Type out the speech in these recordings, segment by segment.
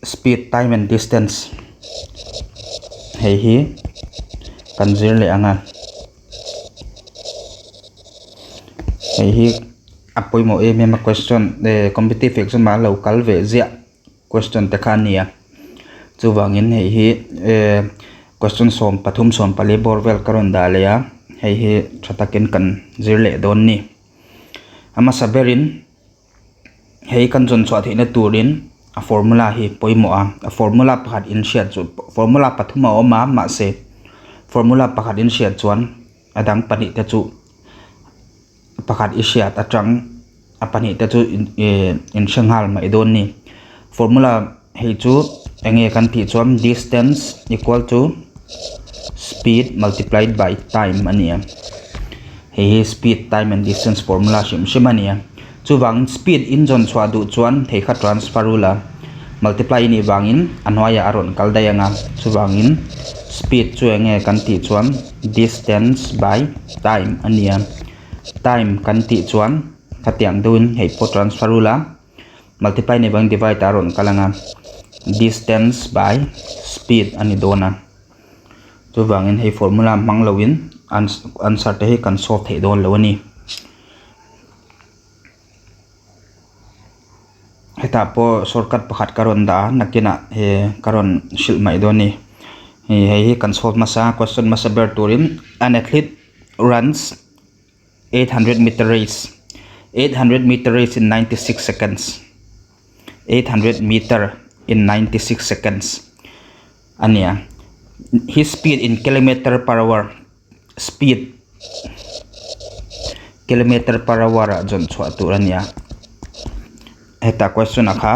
speed, time and distance hei hi kan zir le anga hei hi apoi mo em question de competitive exam ma local ve zia question te khan nia chu wangin hei hi question som pathum som pali borvel karon da le ya hei hi thatakin kan zir le don ni ama saberin hei kan jon chwa thina turin a formula hi poimo a formula pakhat in shiat chu formula pathuma oma ma se formula pakhat in shiat chuan adang pani te chu pakhat i shiat atang apani te chu in shanghal mai don ni formula hei chu enge kan thi chuan distance equal to speed multiplied by time ania hei speed, time and distance formula shim ania chu wang speed in jon chwa du chuan thei kha transfer rula multiply ni wangin anwaya aron kaldayanga chu wangin speed chu enge kan ti chuan distance by time ania time kan ti chuan khatiang duin hei po transfer rula multiply ni wang divide aron kalanga distance by speed ani dona chu wangin hei formula manglowin answer te hi kan solve thei don lo ani heta po shortcut pakhat karon da nakina he karon shil mai doni hei kan solve masa question masa ber turin an athlete runs 800 meter race 800 meter race in 96 seconds 800 meter in 96 seconds ania his speed in kilometer per hour speed kilometer per hour jon chwa turania heta question akha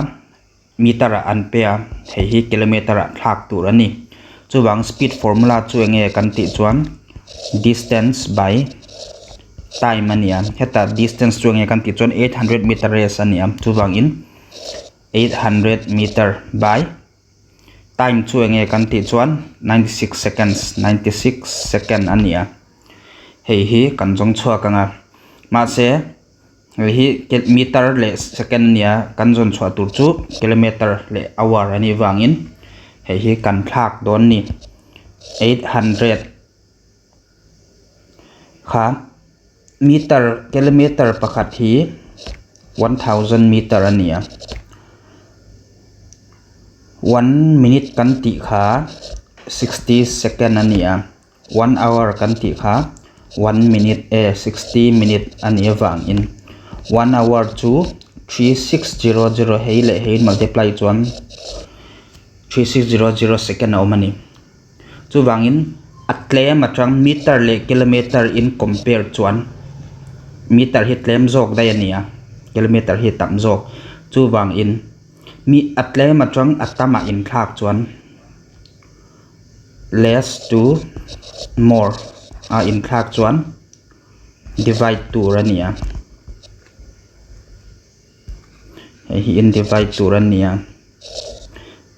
meter anpea hei hi kilometer thak turani chuwang speed formula chu enge kan ti chuan distance by time ania heta distance chu enge kan ti chuan 800 meter race ania chuwang in 800 meter by time chu enge kan ti chuan 96 seconds 96 second ania hei hi kan jong chhuak anga ma se hi meter le second nia kan jon chwa tur chu kilometer le hour ani wangin hei hi kan thak don ni 800 kha meter kilometer pakhat hi 1000 meter ania 1 minute kan ti kha 60 second ania 1 hour kan ti kha 1 minute 60 minute ania wangin 1 hour to 3600 hei le hei multiply chuan 3600 second omani chu wangin atlem atang meter le kilometer in compare chuan meter hi tlem jok dai ania kilometer hi tam jok chu wangin mi atlem atang atama in thak chuan less to more in thak chuan divide tur ania hi in divide tur ania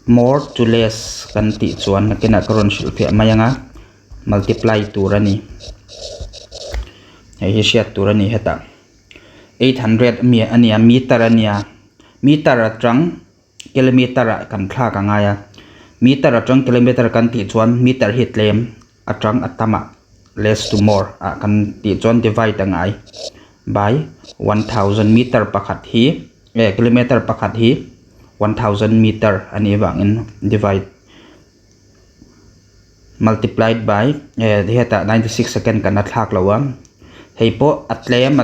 more to less kan ti chuan nakina karon shil phe mayanga multiply tur ani hi shiat tur ani heta 800 mi ania meter ania meter atang kilometer kan thak anga ya meter atang kilometer kan ti chuan meter hi tlem atang atama less to more kan ti chuan divide angai by 1000 meter pakhat hi kilometer pakhat hi 1000 meter ani wangin divide multiplied by heta 96 second kan thak lawa heipo atlem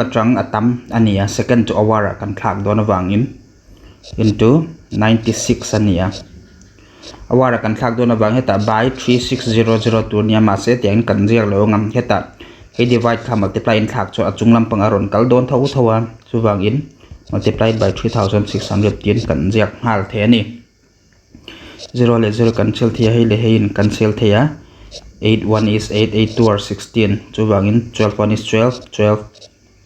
atang atam ania second to hour kan thak don wangin into 96 ania hour kan thak don wang heta by 3600 tu nia ma se tiang kan riak lo ngam heta he divide kha multiply in thak chu achunglam pang aron kal don tho thowa chu wangin multiplied by 3600 kan riak hal the ni 0 le 0 cancel thia hei le hein cancel thia 8 1 is 8 8 2 are 16 chu wangin 12 1 is 12 12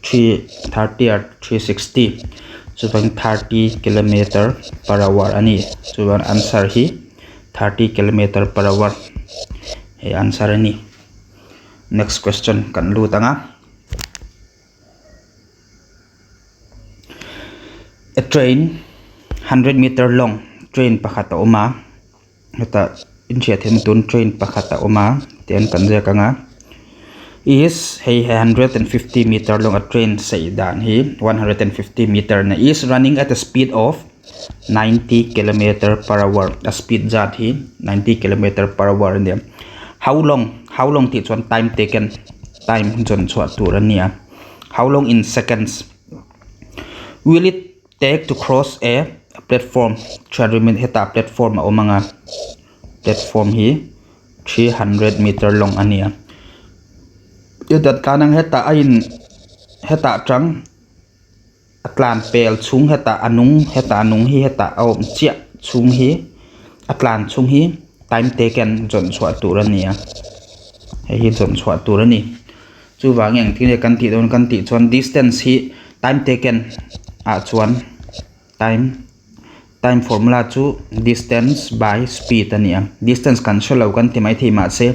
3 30 are 360 chu wang 30 kilometer per hour ani chu wang answer hi 30 kilometer per hour he answer ani next question kan lu tanga a train 100 meter long train pakhata oma heta inchia them tun train pakhata oma ten kan je kanga is hey 150 meter long a train sei dan hi 150 meter na is running at a speed of 90 kilometer per hour a speed zat hi 90 kilometer per hour ne how long ti chon time taken time jon chwa turania how long in seconds will it take to cross a platform 300 heta platform omanga platform hi 300 meter long ania dat kanang heta ain heta trang atlan pel chung heta anung hi heta om chia chung hi atlan chung hi time taken jon chwa turania hi jon chwa turani chu wangeng thine kan ti don kan ti chon distance hi time taken a chuan time formula chu distance by speed ania distance kan sholo kan ti mai thi ma se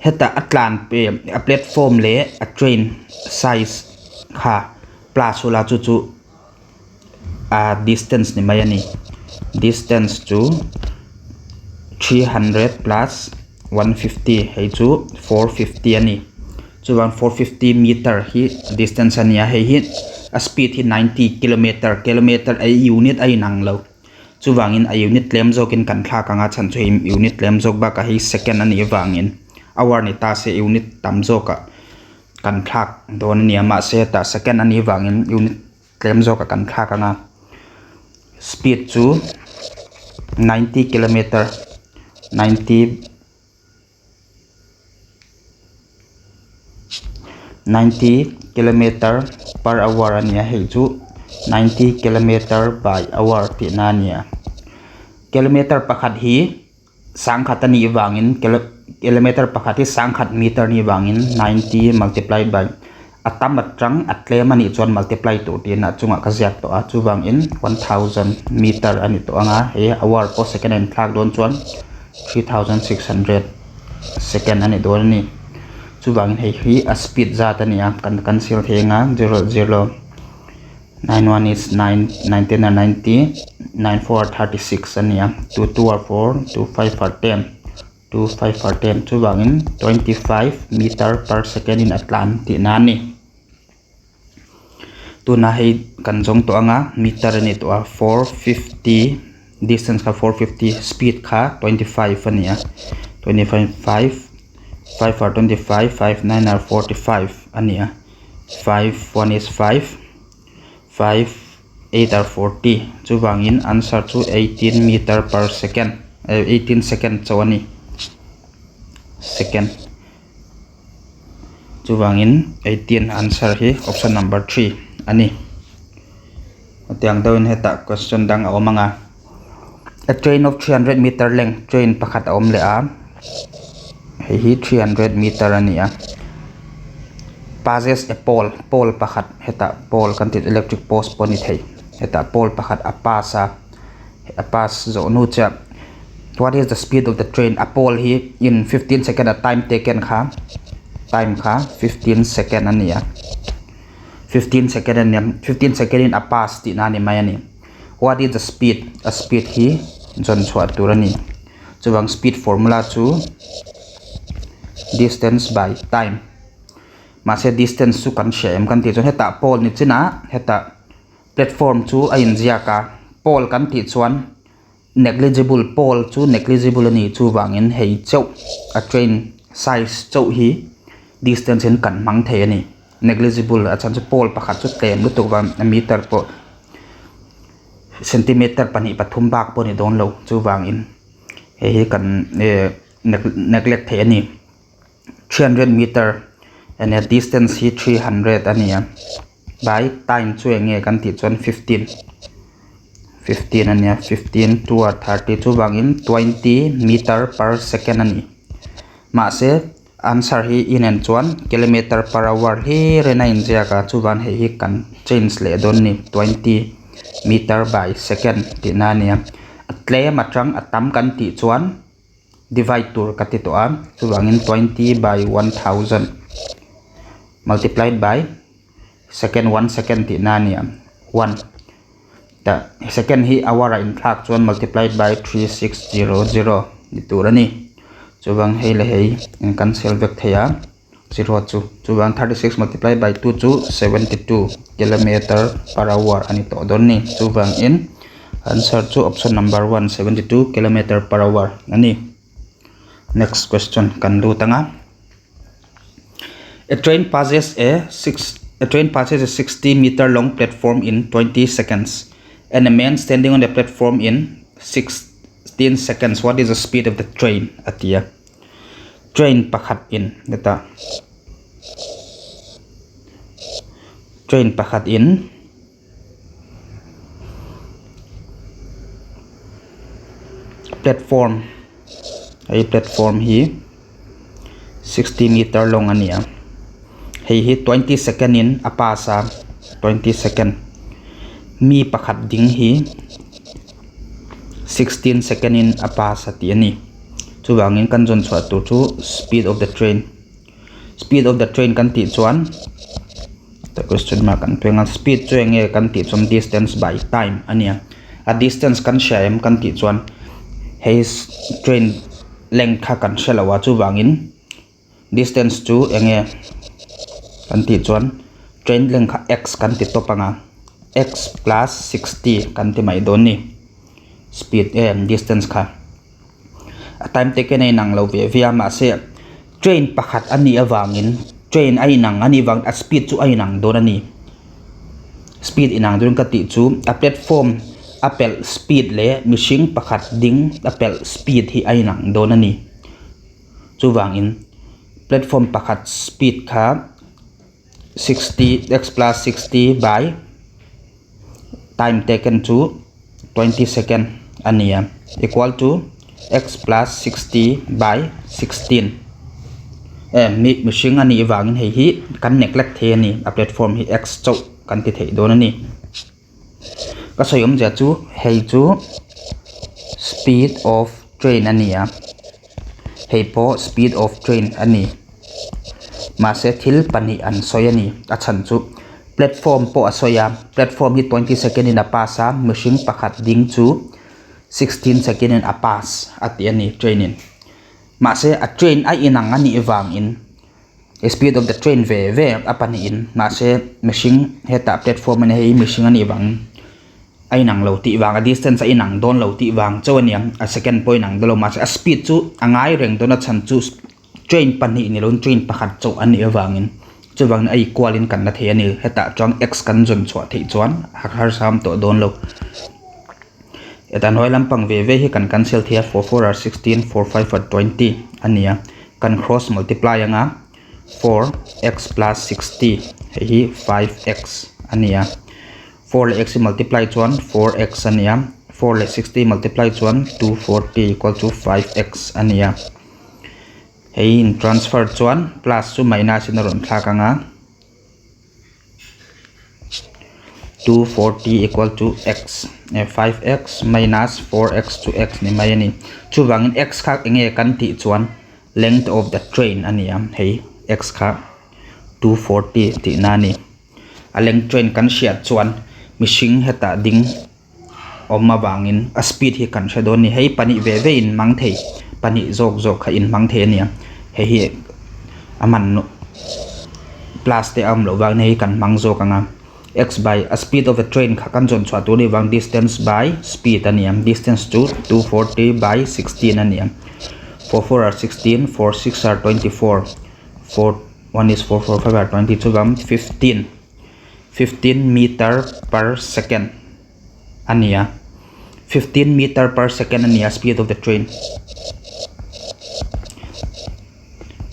heta atlan pe a platform le a train size kha plus la chu a distance ni mai ani distance to 300 plus 150 hay chu 450 ani chu 450 meter hi distance ania hay hi a speed hi 90 kilometer a unit ai nang lo chu wangin a unit lem jokin kan thla kanga chan chu unit lem jok ba ka hi second ani wangin hour ni ta se unit tam joka kan thak don ni ma se ta second ani wangin unit lem joka kan thla kanga speed chu 90 kilometer 90 kilometer per hour ania hei chu 90 kilometer by hour ti na nia kilometer pakhat hi sangkhat ani wangin kilometer pakhat hi sangkhat meter ni wangin 90 multiplied by atam atrang atlem ani chon multiply to ti na chunga ka ziak to a chu wangin 1000 meter ani to anga he hour per second and thak don chon 3600 second ani don ni chu wangin he hi a speed zat ania kan sil thenga 00 91 is 9 19 are 90 94 are 36 ania 22 are 4 25 are 10 25 are 10 chu wangin 25 meter per second in atlan ti nani tu na hei kan jong to anga meter ani to a 450 distance ka 450 speed kha 25 ania 25 5 are 25 5 9 are 45 ania 5 1 is 5 5 8 are 40 chu wangin answer chu 18 meter per second 18 second chawani second chu wangin 18 answer hi option number 3 ani atiang dawin heta question dang awmanga a train of 300 meter length train pakhat awm le a hi 300 meter ania passes a pole pakhat heta pole kan tit electric post poni thei heta pole pakhat a pass zo nu cha what is the speed of the train a pole hi in 15 second a time taken kha 15 second ania 15 second ania 15 second in a pass ti na ni mai ani what is the speed a speed hi jon chwa turani chuwang speed formula chu distance by time ma se distance chu kan shem kan ti chon heta pole ni china heta platform chu a in ziaka pole kan ti chuan negligible pole chu negligible ani chu wangin hei chau a train size chau hi distance in kan mang the ani negligible a chan chu pole pakhat chu tlem lu tu wan meter po centimeter pani pathum bak po ni don lo chu wangin hei kan neglect the ani 300 meter and a distance hi 300 ania by time chu enge kan ti chon 15 ania 15 to 30 chu wangin 20 meter per second ani ma se answer hi in and chuan kilometer per hour hi rena in jaka chu wan hi kan change le don ni 20 meter by second ti na nia atle matrang atam kan ti chuan divide tur kati to a chu wangin 20 by 1000 multiplied by second 1 second ti na nia 1 ta second hi hour in thak chuan multiplied by 3600 ni turani chuwang hei le hei in cancel vek theya 0 chu chuwang 36 multiplied by 2 chu 72 kilometer per hour ani to don ni chuwang in answer chu option number 1 72 kilometer per hour ani. Next question kan du tanga. A train passes a 60-meter long platform in 20 seconds, and a man standing on the platform in 16 seconds. What is the speed of the train? Atia. Train pakhat in. Data. Train pakhat in. Platform. Ay platform hi 60-meter long ania. Hei hi 20 second in apasa 20 second. Mi pakhat ding hi 16 second in apasa ti ani. Chuwangin kan jon chwa tu chu speed of the train. Speed of the train kan ti chuan the question mark kan pengal speed chu enge kan ti chum distance by time ania. A distance kan share kan ti chuan hei train length kha kan shelawa chuwangin distance chu enge kan ti chuan train length x kan ti topanga x plus 60 kan ti mai don ni speed distance kha a time taken ai nang lo ve via ma se train pakhat ani awangin train ai nang ani wang a speed chu ai nang don ani speed inang don ka ti chu a platform apel speed le mishing pakhat ding apel speed hi ai nang don ani chuwangin platform pakhat speed kha 60 x plus 60 by time taken to 20 second ania equal to x plus 60 by 16 mishing ani wangin hei hi kan neglect the ni a platform hi x chau kan ti thei don ani ka soyom ja chu hei chu speed of train ania hei po speed of train ani ma se thil pani an soyani achan chu platform po asoya platform hi 20 second in a pasa machine pakhat ding chu 16 second in a pass ati ani train in ma se a train ai inang ani wang in speed of the train ve apani in ma se machine heta platform ani hei machine ani wang ai nang lo ti wang a distance ai nang don lo ti wang chawaniam a second point nang dolo ma se a speed chu angai reng don a chan chu train pani ni lon train pakhat chaw ani awangin chuwang ai equal in kan na the ani heta chang x kan jon chwa thei chuan har sam to don lo etan hoi lampang ve hi kan cancel thia 4 4 are 16 4 5 are 20 ania kan cross multiply anga 4x plus 60 hi 5x ania 4 le x multiply chuan 4x ania 4 le 60 multiply chuan 240 equal to 5x ania hei in transfer chuan plus chu minus in ron thlakanga 240 equal to x 5x minus 4x to x ni mai ani chuwangin x kha enge kan ti chuan length of the train ania hei x kha 240 ti na ni a length train kan shiat chuan mishing heta ding omma wangin a speed hi kan shadon ni hei pani ve in mang thei pani jok kha in mang the ania hei hi aman plus te am lo wang nei kan mang jok anga x by a speed of a train kha kan jon chwa tu ni wang distance by speed aniam distance to 240 by 16 aniam 4 4 are 16 4 6 are 24 4 1 is 4 4 5 are 22 wang 15 meter per second ania 15 meter per second ania speed of the train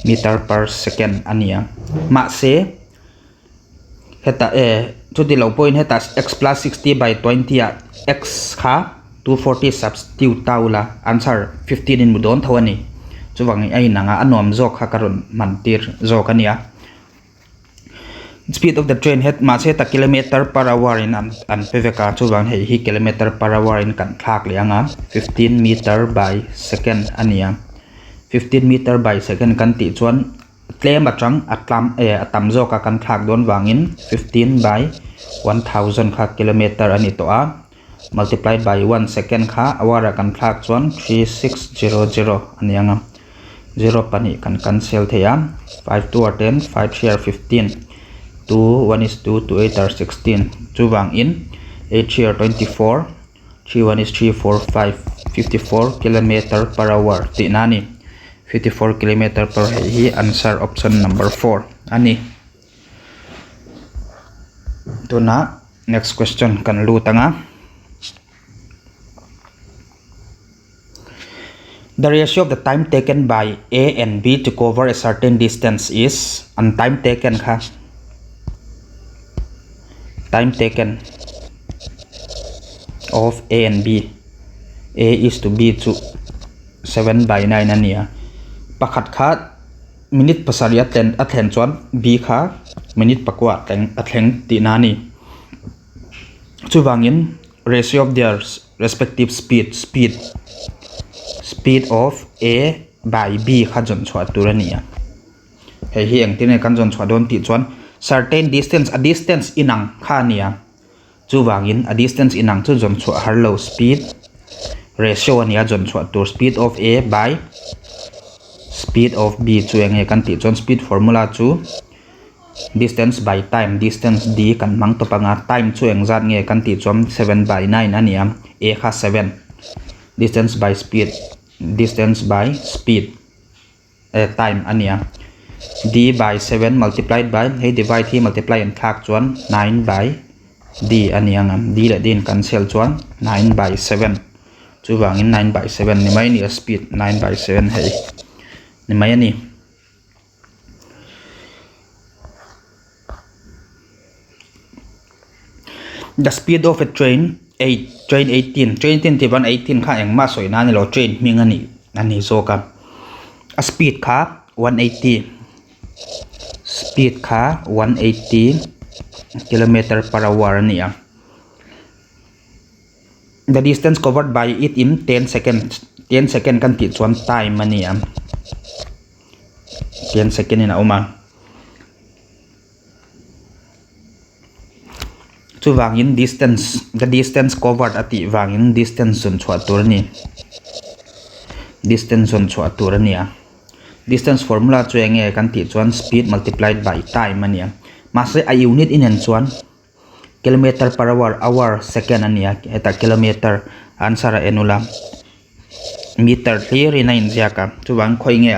meter per second ania ma se heta to the low point heta x plus 60 by 20 x kha 240 substitute taula answer 15 in mudon thawani chuwang ai nanga anom jok kha karon mantir jok ania speed of the train het ma se ta kilometer per hour in an peveka chuwang hei hi kilometer per hour in kan thak lianga 15 meter by second ania 15 meter by second kan ti chuan tlem atang atam joka kan thak don wangin 15 by 1000 kha kilometer ani to a multiplied by 1 second kha awara kan thlak chuan 3600 anianga 0 pani kan cancel theya 5 2 are 10 5 3 are 15 2 1 is 2 2 8 are 16 chu wang in 8 3 are 24 3 1 is 3 4 5 54 kilometer per hour ti nani 54 kilometer per hour hi answer option number 4 ani tuna next question kan lu tanga the ratio of the time taken by A and B to cover a certain distance is and time taken kha time taken of A and B A is to B to 7/9 ania pakhat kha minute pasari athen chuan B kha minute pakwa athleng ti nani chuwangin ratio of their respective speed of A by B kha jon chwa turania he hi engtine kan jon chwa don ti chuan certain distance a distance inang kha nia chuwangin a distance inang chu jon chwa harlo speed ratio ania jon chwa tur speed of A by speed of B chuenge kan ti chuan speed formula chu distance by time distance d kan mang to panga time chu engzat nge kan ti chuan 7/9 ania A kha 7 distance by speed time ania d by 7 multiplied by hey divide hi multiply and thak chuan 9/d ania ngam d le din cancel chuan 9/7 chu wangin 9/7 ni mai ni speed 9/7 hey ni mai ani the speed of a train 18 ti 118 kha engma soina ni lo train ming ani zo ka a speed kha 180 kilometer per hour ania the distance covered by it in 10 second kan ti chuan time ania 10 second in auma chu wangin the distance covered ati wangin distance zon chwa turni distance formula chu enge kan ti chuan speed multiplied by time ania mase a unit in en chuan kilometer per hour second ania eta kilometer answer a enula meter theory 9 jaka chu wang khoi nge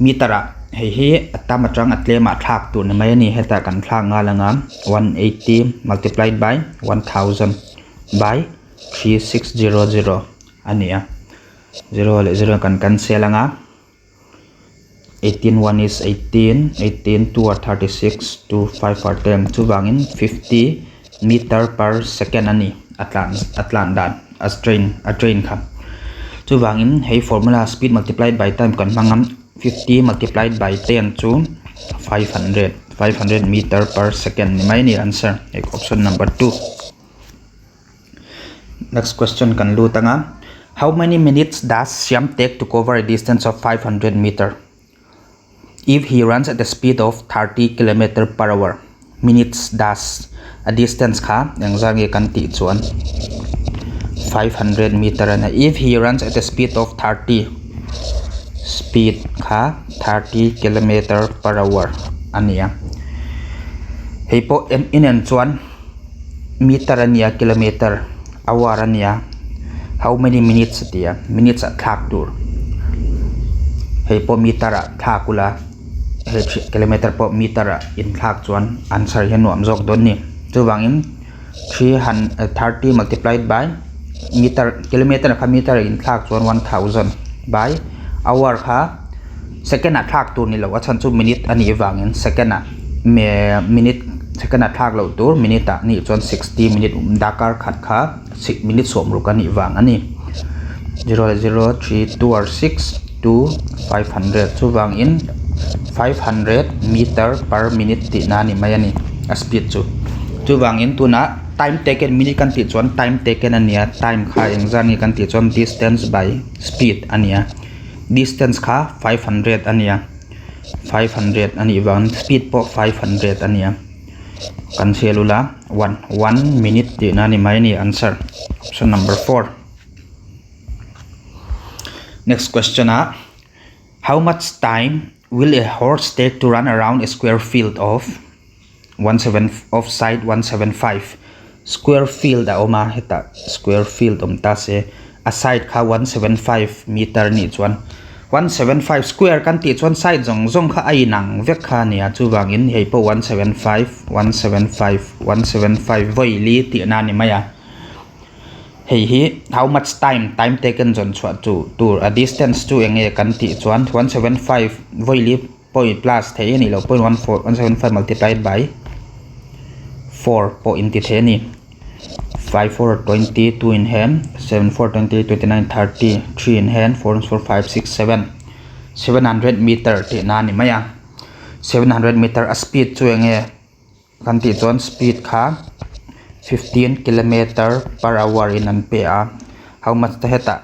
meter a hi atamatrang atlema thak tu na mai ni heta kan thak nga langa 180 multiplied by 1000 by 3600 ania 0 le 0 kan cancel anga 18 1 is 18 18 2 are 36 2 5 are 10 chu wangin 50 meter per second ani atlan dan as train kha chu wangin hey formula speed multiplied by time kan mangam 50 multiplied by 10 to 500 meter per second ni mai ni answer option number 2 next question kan lu tanga how many minutes does Shyam take to cover a distance of 500 meter if he runs at the speed of 30 kilometer per hour minutes does a distance kha engzange kan ti chuan 500 meter and if he runs at the speed of 30 kilometer per hour ania heipo in en chuan meter ania kilometer hour ania how many minutes tia minutes at thak tur heipo meter a thakula he kilometer po meter a in thak chuan answer hi nuam jok don ni chu wangin 330 multiplied by meter kilometer kha meter in thak chuan 1000 by hour kha second a thak tur ni lo achan chu minute ani wangin second a minute second a thak lo tur minute a ni chuan 60 minute dakar khat kha 6 minute som ru kan ni wang ani 0.032 or 6 to 500 chu wangin 500 meter per minute ti na ni mai ani a speed chu wangin tuna time taken minute kan ti chuan time taken ania time kha engzani kan ti chuan distance by speed ania distance kha 500 ania 500 ani wang speed po 500 ania kan selula 1 minute ti na ni mai ni answer option number 4. Next question how much time will a horse take to run around a square field of side 175 square field oma heta square field ta se a side kha 175 meter ni chuan 175 square kan ti chuan side zong kha ai nang vek kha nia chu wangin hei po 175 voi li ti na ni maya hei hi how much time taken zon chwa to a distance to enge kan ti chuan 175 voi li point plus thei ni lo 175 multiplied by 4 po in ti the ni 5 4 20 2 in hand 7 4 20 29 30 3 in hand 4 4 5 6 7 700 meter ti na ni maya 700 meter a speed chu enge kan ti chuan speed kha 15 kilometer per hour in an pe a how much ta heta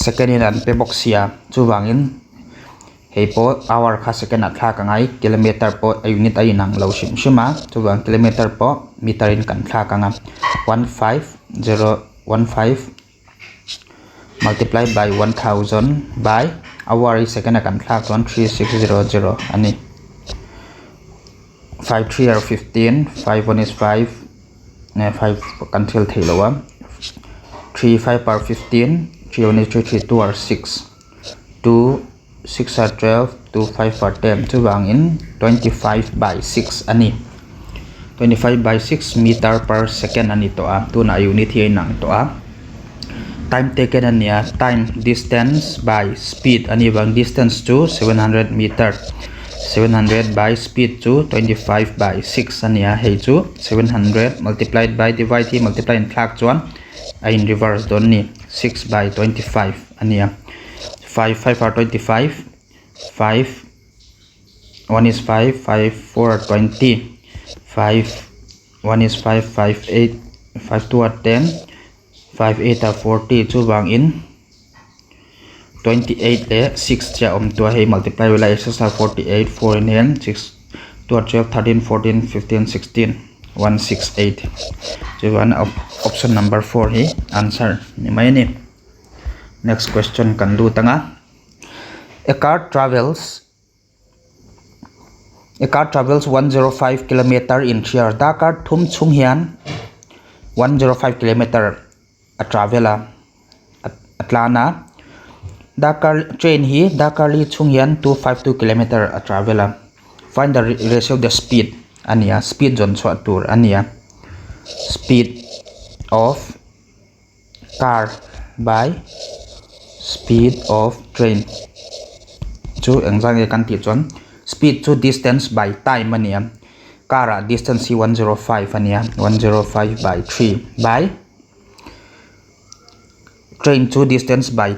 second in an pe box ya chu wangin hei po hour kha second at thla ka ngai kilometer po unit ai nang lo shima chu wang kilometer po meter in kan thla ka nga 15015 multiplied by 1000 by hour is second kan thla chuan 3600 ani 5 3 are 15 5 1 is 5 5 until theilowa 3 5 are 15 3 1 is 3 3 2 are 6 2 6 are 12 2 5 are 10 chu wang in 25 by 6 ani 25 by 6 meter per second ani to a tu na unit hi nang to a time taken ania time distance by speed ani wang distance to 700 meter 700 by speed to 25 by 6 ania hei chu 700 multiplied by divide hi multiply in thak chuan in reverse don ni 6 by 25 ania 5 5 are 25 5 1 is 5 5 4 are 20 5 1 is 5 5 8 5 2 are 10 5 8 are 40 chu wang in 28 le 6 cha to hey multiply with 6 are 48 4 in hand 6 2 are 12 13 14 15 16 168 so one option number 4 hi answer ni mai ni. Next question kan du tanga a car travels 105 km in 3 hours da car thum chung hian 105 km a travela atlana Dakar train hi Dakar li chung hian 252 km a travela find the ratio of the speed ania speed zon chwa tur ania speed of car by speed of train chu engjang e kan ti chon speed to distance by time ania car distance 105 ania 105 by 3 by train to distance by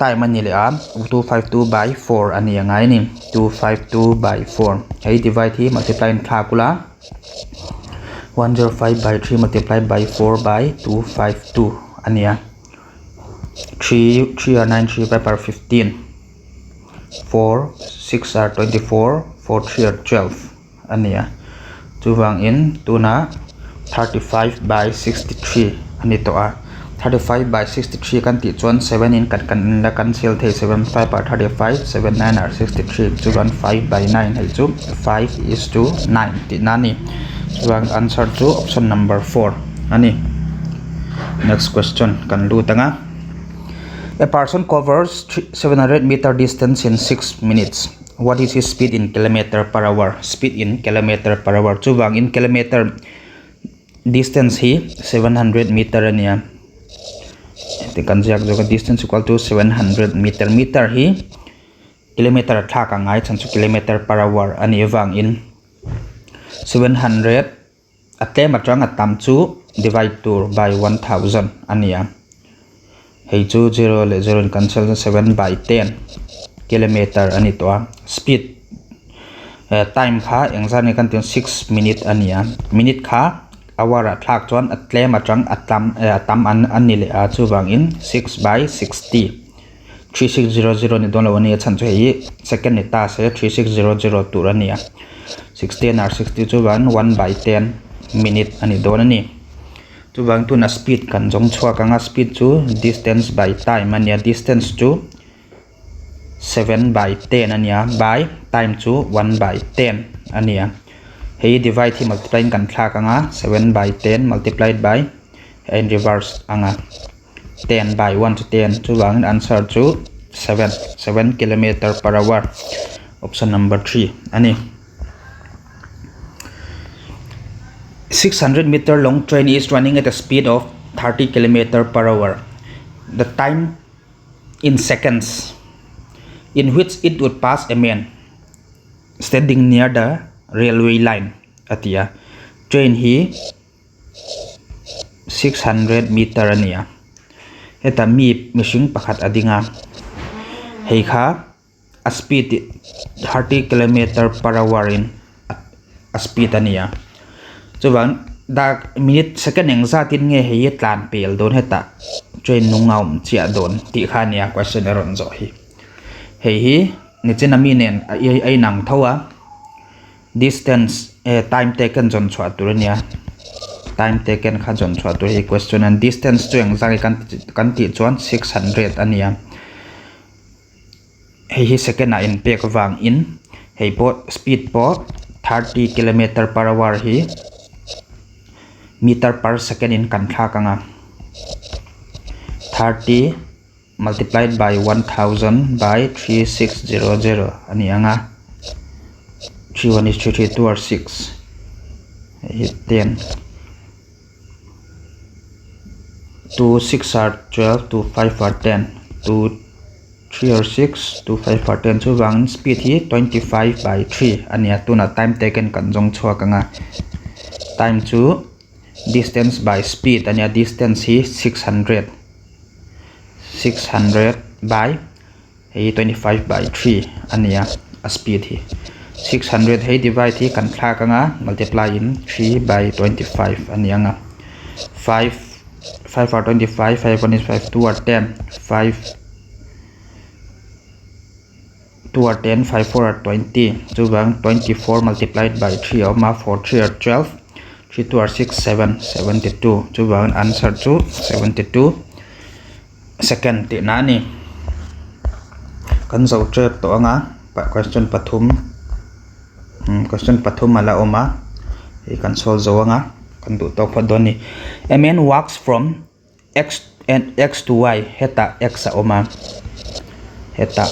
time ani le 252 by 4 ani ngai ni 252 by 4 hey divide hi multiply in calcula 105 by 3 multiplied by 4 by 252 ania 3 are 9 3 5 are 15 4 6 are 24 4 3 are 12 ania chu wang in tuna 35 by 63 ani to a 35 by 63 kan ti chuan 7 in kan la cancel thei 7 5 are 35 7 9 are 63 chu 1 5 by 9 hei chu 5:9 ti nani chu ang answer to option number 4 ani. Next question kan lu tanga a person covers 700 meter distance in 6 minutes. What is his speed in kilometer per hour? Speed in kilometer per hour. Chu wang in kilometer distance hi 700 meter ania. Kan jak jo distance equal to 700 meter. Meter hi kilometer thak angai chan chu kilometer per hour ani wang in 700 atlem atang atam chu divide to by 1000 ania. Hei chu 0 le 0 cancel 7 by 10 kilometer ani to speed time kha engzani kan 6 minute ania minute kha hour thak chuan atlem atang atam an ni le a chu wang in 6 by 60 3600 ni don lo ni chan chu hi second ni ta se 3600 tur ania 16 or 60 chu 1 by 10 minute ani don ani chu wang tu na speed kan jong chua ka nga speed chu distance by time ania distance chu 7/10 ania by time chu 1/10 ania hei divide hi multiply kan thla ka nga 7/10 multiplied by in reverse anga 10/1 to 10 chu wang answer chu 7 km/h option number 3 ani 600-meter long train is running at a speed of 30 km/h. The time in seconds in which it would pass a man standing near the railway line atia train hi 600 meter ania eta mi mishing pakhat adinga hei kha a speed 30 km/h in a speed ania chuwang da minute second engzatin nge hei tlan pel don heta train nungaum chia don ti khania question eron zo hi hei hi nichen ami nen ai nang thowa distance time taken jon chwa turania time taken kha jon chwa tur hi question and distance to engzang kan ti chuan 600 ania hei hi second a in pek wang in hei po speed po 30 km/h hi meter per second in kan thla ka nga 30 multiplied by 1000 by 3600 ani anga 3 1 is 3 3 2 are 6 10 2 6 are 12 2 5 are 10 2 3 are 6 2 5 are 10 chu wang speed hi 25/3 ania tuna time taken kan jong chua ka nga time chu distance by speed ania distance hi 600 by 25/3 ania a speed hi 600 hei divide hi kan thla ka nga multiply in 3/25 ania nga 5 are 25 5 1 is 5 2 are 10 5 2 are 10 5 4 are 20 chu wang 24 multiplied by 3 oma 4 3 are 12 3 2 are 6 7 72 chu wang answer chu 72 second ti na ni kan zo tre to anga question pathum ala oma e kan solve zo anga kan du to phodoni a man walks from x to y heta x a oma heta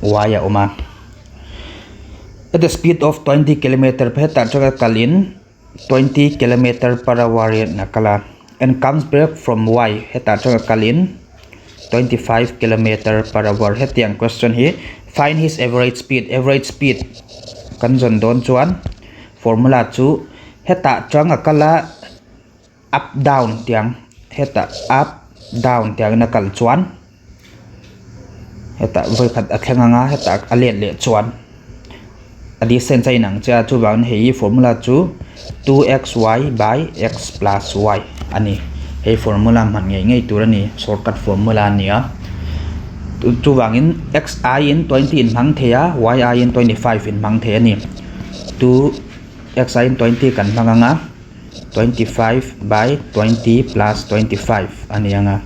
y a oma at the speed of 20 km heta chaga kalin 20 km/h nakala and comes back from y heta chaga kalin 25 km/h hetiang question hi find his average speed kan jon don chuan formula chu heta changa kala up down tiang heta up down tiang na kal chuan heta voi khat athlenga nga heta alet le chuan adi sen chai nang cha chu bang hei formula chu 2xy by x plus y ani hei formula man ngai turani shortcut formula nia chu wangin xi in 20 in mang thea yi in 25 in mang the ani 2xi in 20 kan manga 25 by 20 plus 25 ani anga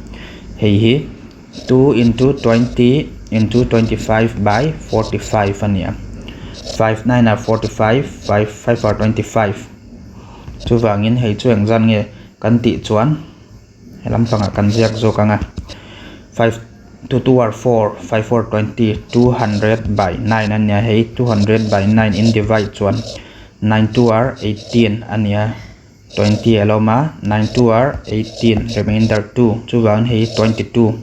hei hi 2 into 20 into 25 by 45 ania 5 9 are 45 5 are 25 chu wangin hei chu engzan nge kan ti chuan helam panga kan ziak zo kanga 5 to 2 are 4 5 4 20 200 by 9 ania hei 200 by 9 in divide chuan 9 2 are 18 ania 20 eloma 9 2 are 18 remainder 2 chu wang hei 22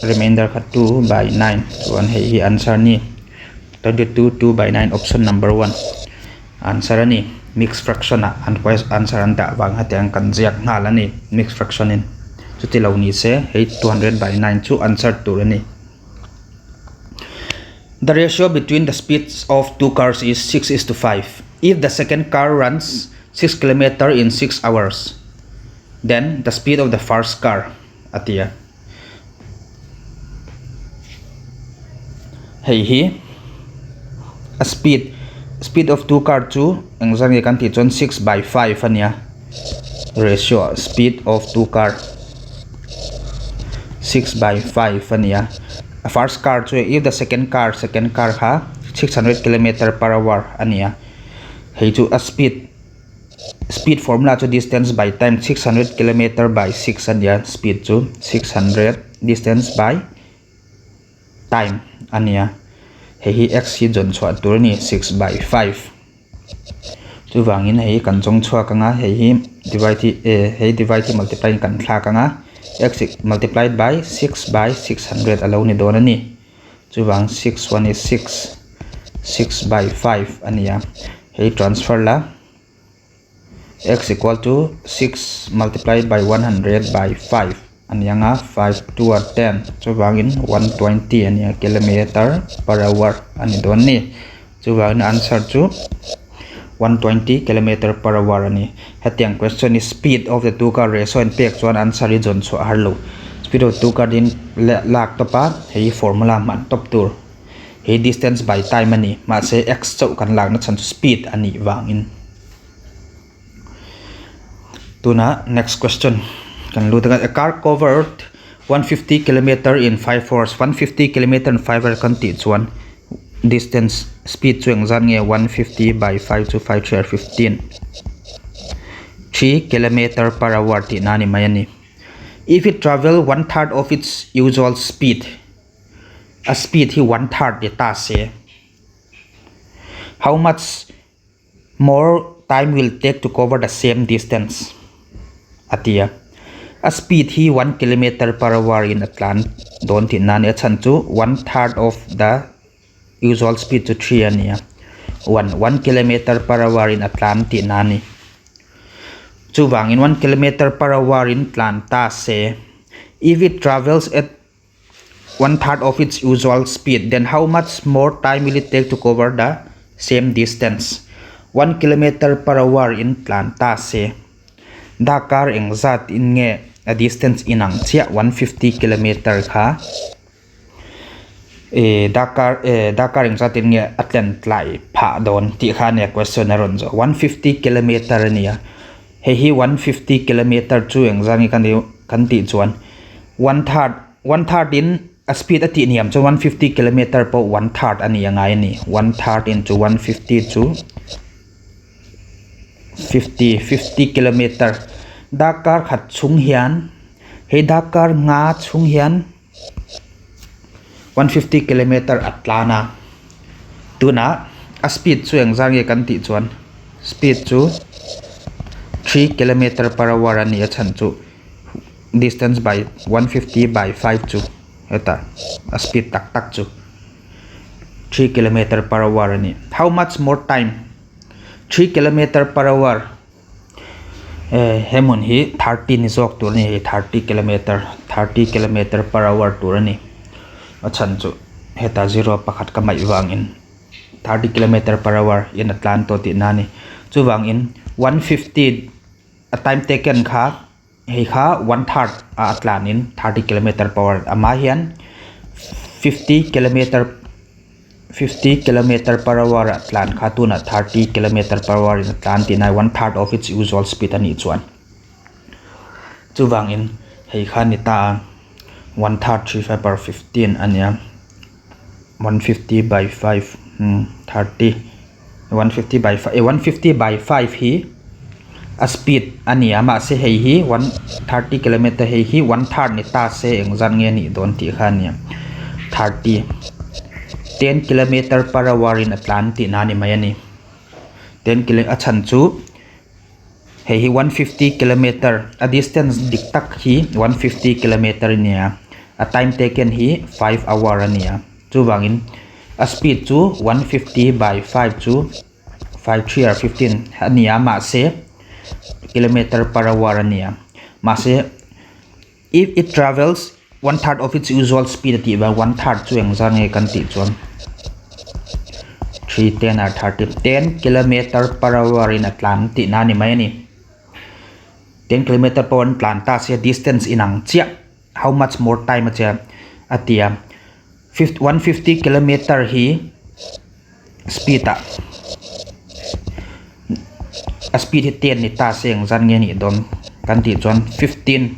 remainder kha 2 by 9 chuan hei answer ni 22 2 by 9 option number 1 answer ani mixed fraction an answer an da wang hateng kan ziak ngal ani mixed fraction in chuti lo ni se hei 200 by 9 chu answer tur ani the ratio between the speeds of two cars is 6:5 if the second car runs 6 km in 6 hours then the speed of the first car atia hei hi a speed speed of two car chu engzang kan ti chon 6/5 ania ratio speed of two car 6/5 ania first car chu if the second car ha 600 km/h ania hei chu a speed formula chu distance by time 600 km/6 ania speed chu 600 distance by time ania hei x hi jon chwa tur ni 6/5 chu wangin hei kan chong chua kanga hei divide multiply kan thla kanga x multiplied by 6/600 alone ni don ani chu wang 6 1 is 6/5 ania hei transfer la x equal to 6 multiplied by 100/5 anianga 5 2 are 10 chu wangin 120 ania km/h ani don ni chu wangin answer chu 120 km/h ani hatiang question is speed of the two car ratio and pek chuan answer is jon chu harlo speed of two car din lak topa hei formula man top tur hei distance by time ani ma se x chau kan lak na chan speed ani wangin tuna next question kan lu a car covered 150 km in 5 hours 150 km in 5 hours kan ti chuan distance speed chu engzan nge 150/5 to 5 3 15 3 km/h ti nani mayani if it travel 1/3 of its usual speed a speed hi 1/3 de ta se how much more time will take to cover the same distance atia a speed hi 1 km/h in atlan don ti nani achan chu 1/3 of the usual speed to 3 ania 1 km/h in atlan ti nani chu wangin 1 km/h in tlan ta se if it travels at 1/3 of its usual speed then how much more time will it take to cover the same distance 1 km/h in tlan ta se dakar engzat in nge a distance inang chia 150 km kha dakar engzat in nge atlen tlai pha don ti kha ne question aron zo 150 km ania hi 150 km chu engzangi kan ti chuan 1/3 in a speed ati niam chu 150 km po 1/3 ani angai ni 1/3 into 150 chu 50 km dakar khat chung hian he dakar nga chung hian 150 km atlana tuna a speed chu engzangi kan ti chuan speed chu 3 km/h ani achan chu distance by 150/5 chu eta a speed tak chu 3 km/h ani how much more time 3 km/h hemon hi 30 ni zok tur ni 30 km/h tur ani achan chu heta zero pakhat ka mai wangin 30 km/h in atlanto ti nani chu wangin 150 a time taken kha hei kha 1/3 a atlanin 30 km/h ama hian 50 km/h atlan kha tuna 30 km/h in atlan ti nai 1/3 of its usual speed ani chuan chu wangin hei kha ni ta 1/3 3/15 ania 150/5 30 150/5 hi a speed ania ma se hei hi 130 km hei hi 1/3 ni ta se engzan nge ni don ti kha nia 30 10 km/h in atlan ti nani mayani 10 km achan chu hei hi 150 km a distance diktak hi 150 km nia a time taken hi 5 hour ania chu wangin a speed chu 150/5 chu 5 3 or 15 ania ma se km/h ania ma se if it travels 1/3 of its usual speed ti ba 1/3 chu engzan nge kan ti chuan 3 10 or 30 10 km/h in atlan ti nani mai ni 10 km/h atlan ta se distance inang chia how much more time acha atia 150 km hi speed a speed hi 10 ni ta seng zan nge ni dom kan ti chuan 15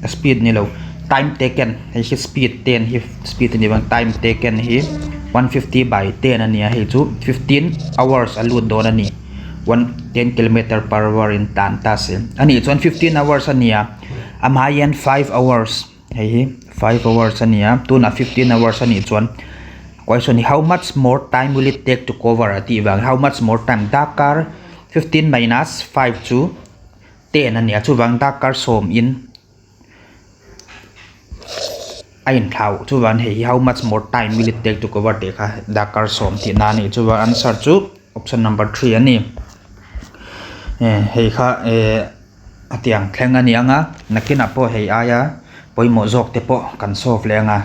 speed ni lo time taken hi speed 10 hi speed ni bang time taken hi 150 by 10 ania hi chu 15 hours alut don ani 10 km/h in tan ta se ani chuan 15 hours ania ama yan 5 hours hi 5 hours ania tuna 15 hours ani chuan question ni how much more time will it take to cover ati bang how much more time dakar 15 minus 5 chu 10 ania chu bang dakar som in ain thau chu ban hei how much more time will it take to cover te kha dakar som ti na ni chu ban answer chu option number 3 ani hei kha atiang thleng ani anga nakina po hei aya poimo jok te po kan solve lenga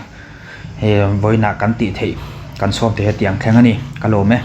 he voina kan ti thei kan solve te atiang thleng ani kalome